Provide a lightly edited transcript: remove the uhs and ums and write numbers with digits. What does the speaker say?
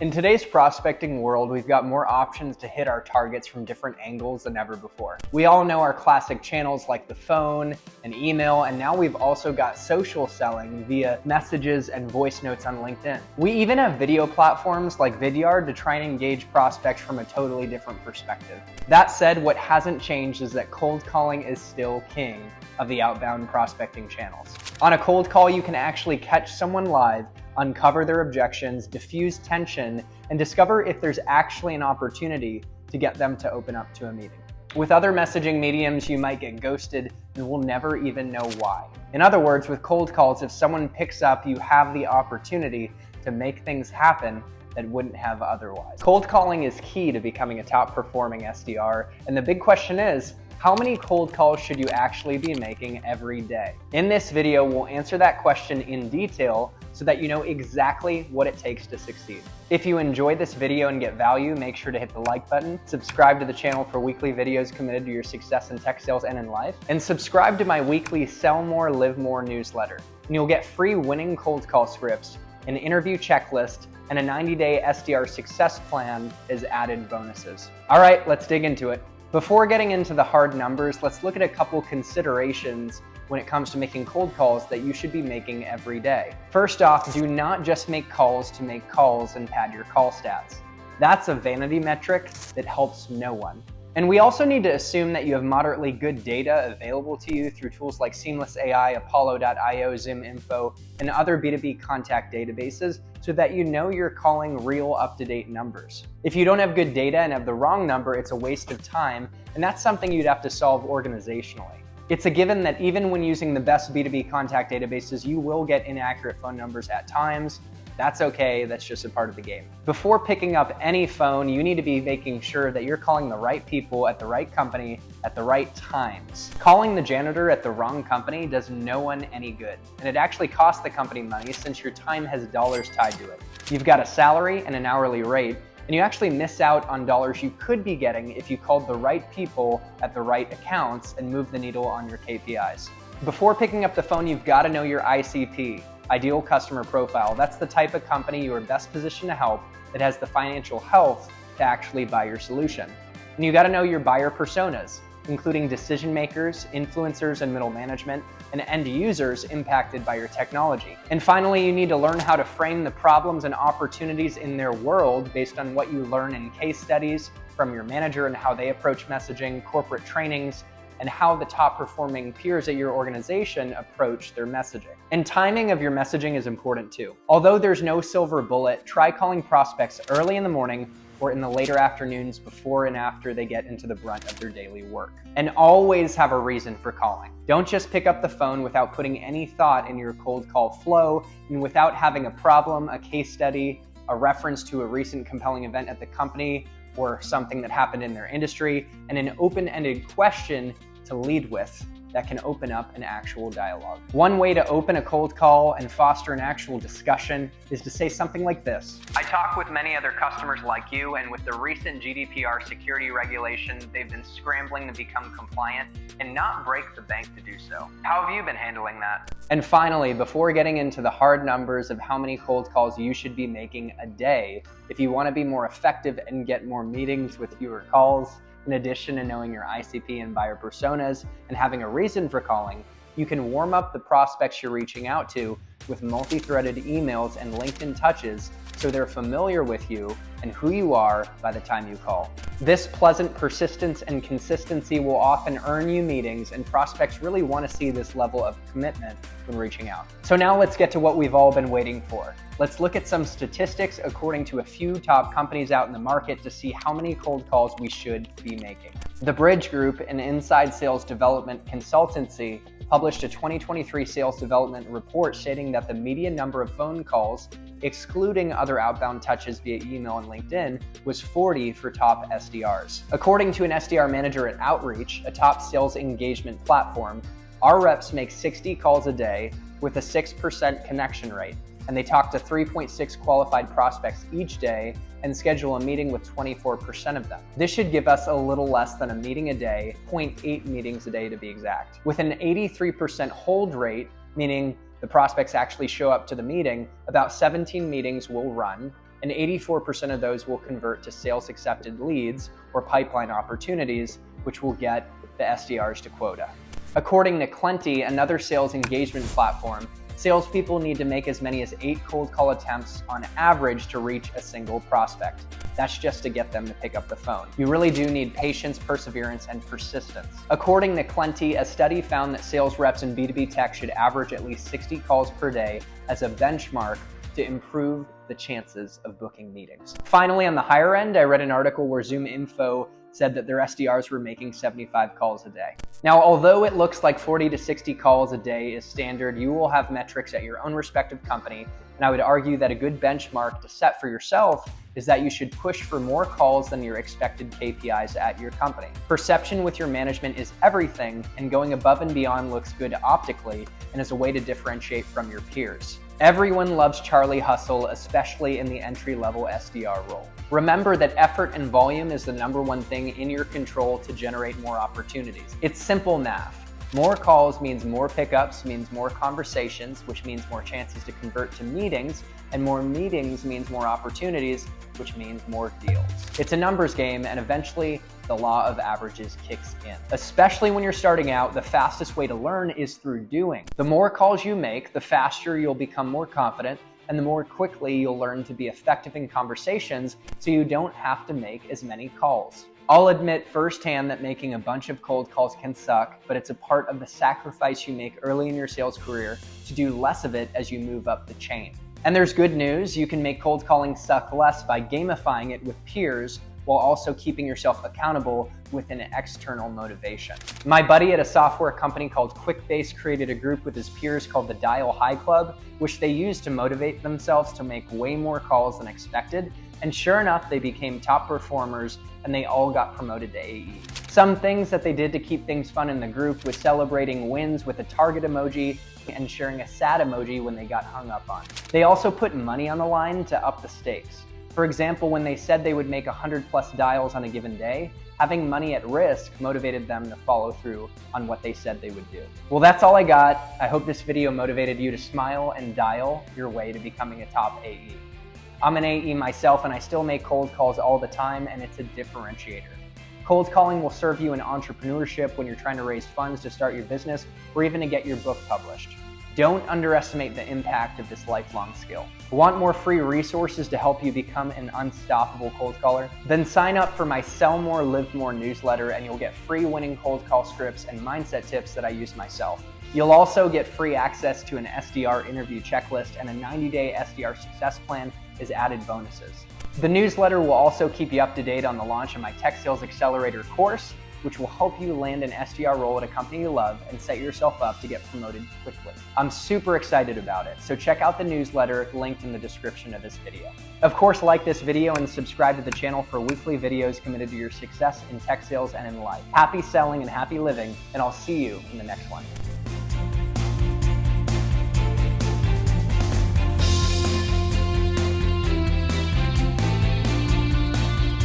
In today's prospecting world, we've got more options to hit our targets from different angles than ever before. We all know our classic channels like the phone and email, and now we've also got social selling via messages and voice notes on LinkedIn. We even have video platforms like Vidyard to try and engage prospects from a totally different perspective. That said, what hasn't changed is that cold calling is still king of the outbound prospecting channels. On a cold call, you can actually catch someone live, uncover their objections, diffuse tension, and discover if there's actually an opportunity to get them to open up to a meeting. With other messaging mediums, you might get ghosted and will never even know why. In other words, with cold calls, if someone picks up, you have the opportunity to make things happen that wouldn't have otherwise. Cold calling is key to becoming a top performing SDR, and the big question is, how many cold calls should you actually be making every day? In this video, we'll answer that question in detail so that you know exactly what it takes to succeed. If you enjoyed this video and get value, make sure to hit the like button, subscribe to the channel for weekly videos committed to your success in tech sales and in life, and subscribe to my weekly Sell More, Live More newsletter. And you'll get free winning cold call scripts, an interview checklist, and a 90-day SDR success plan as added bonuses. All right, let's dig into it. Before getting into the hard numbers, let's look at a couple considerations when it comes to making cold calls that you should be making every day. First off, do not just make calls to make calls and pad your call stats. That's a vanity metric that helps no one. And we also need to assume that you have moderately good data available to you through tools like Seamless AI, Apollo.io, ZimInfo, and other B2B contact databases so that you know you're calling real up-to-date numbers. If you don't have good data and have the wrong number, it's a waste of time, and that's something you'd have to solve organizationally. It's a given that even when using the best B2B contact databases, you will get inaccurate phone numbers at times. That's okay, that's just a part of the game. Before picking up any phone, you need to be making sure that you're calling the right people at the right company at the right times. Calling the janitor at the wrong company does no one any good, and it actually costs the company money since your time has dollars tied to it. You've got a salary and an hourly rate, and you actually miss out on dollars you could be getting if you called the right people at the right accounts and moved the needle on your KPIs. Before picking up the phone, you've got to know your ICP. Ideal customer profile. That's the type of company you are best positioned to help that has the financial health to actually buy your solution. And you got to know your buyer personas, including decision makers, influencers and middle management, and end users impacted by your technology. And finally, you need to learn how to frame the problems and opportunities in their world based on what you learn in case studies from your manager and how they approach messaging, corporate trainings, and how the top performing peers at your organization approach their messaging. And timing of your messaging is important too. Although there's no silver bullet, try calling prospects early in the morning or in the later afternoons before and after they get into the brunt of their daily work. And always have a reason for calling. Don't just pick up the phone without putting any thought in your cold call flow and without having a problem, a case study, a reference to a recent compelling event at the company or something that happened in their industry, and an open-ended question to lead with that can open up an actual dialogue. One way to open a cold call and foster an actual discussion is to say something like this. I talk with many other customers like you, and with the recent GDPR security regulation, they've been scrambling to become compliant and not break the bank to do so. How have you been handling that? And finally, before getting into the hard numbers of how many cold calls you should be making a day, if you want to be more effective and get more meetings with fewer calls, in addition to knowing your ICP and buyer personas and having a reason for calling, you can warm up the prospects you're reaching out to with multi-threaded emails and LinkedIn touches so they're familiar with you and who you are by the time you call. This pleasant persistence and consistency will often earn you meetings, and prospects really want to see this level of commitment when reaching out. So now let's get to what we've all been waiting for. Let's look at some statistics according to a few top companies out in the market to see how many cold calls we should be making. The Bridge Group, an inside sales development consultancy, published a 2023 sales development report stating that the median number of phone calls, excluding other outbound touches via email and LinkedIn, was 40 for top SDRs. According to an SDR manager at Outreach, a top sales engagement platform, our reps make 60 calls a day with a 6% connection rate, and they talk to 3.6 qualified prospects each day and schedule a meeting with 24% of them. This should give us a little less than a meeting a day, 0.8 meetings a day to be exact. With an 83% hold rate, meaning the prospects actually show up to the meeting, about 17 meetings will run, and 84% of those will convert to sales accepted leads or pipeline opportunities, which will get the SDRs to quota. According to Clenty, another sales engagement platform, salespeople need to make as many as 8 cold call attempts on average to reach a single prospect. That's just to get them to pick up the phone. You really do need patience, perseverance, and persistence. According to Clenty, a study found that sales reps in B2B tech should average at least 60 calls per day as a benchmark to improve the chances of booking meetings. Finally, on the higher end, I read an article where Zoom Info said that their SDRs were making 75 calls a day. Now, although it looks like 40 to 60 calls a day is standard, you will have metrics at your own respective company, and I would argue that a good benchmark to set for yourself is that you should push for more calls than your expected KPIs at your company. Perception with your management is everything, and going above and beyond looks good optically and is a way to differentiate from your peers. Everyone loves Charlie Hustle, especially in the entry-level SDR role. Remember that effort and volume is the #1 thing in your control to generate more opportunities. It's simple math. More calls means more pickups, means more conversations, which means more chances to convert to meetings, and more meetings means more opportunities, which means more deals. It's a numbers game, and eventually the law of averages kicks in. Especially when you're starting out, the fastest way to learn is through doing. The more calls you make, the faster you'll become more confident, and the more quickly you'll learn to be effective in conversations so you don't have to make as many calls. I'll admit firsthand that making a bunch of cold calls can suck, but it's a part of the sacrifice you make early in your sales career to do less of it as you move up the chain. And there's good news, you can make cold calling suck less by gamifying it with peers while also keeping yourself accountable with an external motivation. My buddy at a software company called QuickBase created a group with his peers called the Dial High Club, which they used to motivate themselves to make way more calls than expected. And sure enough, they became top performers and they all got promoted to AE. Some things that they did to keep things fun in the group was celebrating wins with a target emoji and sharing a sad emoji when they got hung up on. They also put money on the line to up the stakes. For example, when they said they would make 100+ dials on a given day, having money at risk motivated them to follow through on what they said they would do. Well, that's all I got. I hope this video motivated you to smile and dial your way to becoming a top AE. I'm an AE myself and I still make cold calls all the time, and it's a differentiator. Cold calling will serve you in entrepreneurship when you're trying to raise funds to start your business or even to get your book published. Don't underestimate the impact of this lifelong skill. Want more free resources to help you become an unstoppable cold caller? Then sign up for my Sell More, Live More newsletter and you'll get free winning cold call scripts and mindset tips that I use myself. You'll also get free access to an SDR interview checklist, and a 90-day SDR success plan is added bonuses. The newsletter will also keep you up to date on the launch of my Tech Sales Accelerator course, which will help you land an SDR role at a company you love and set yourself up to get promoted quickly. I'm super excited about it, so check out the newsletter linked in the description of this video. Of course, like this video and subscribe to the channel for weekly videos committed to your success in tech sales and in life. Happy selling and happy living, and I'll see you in the next one.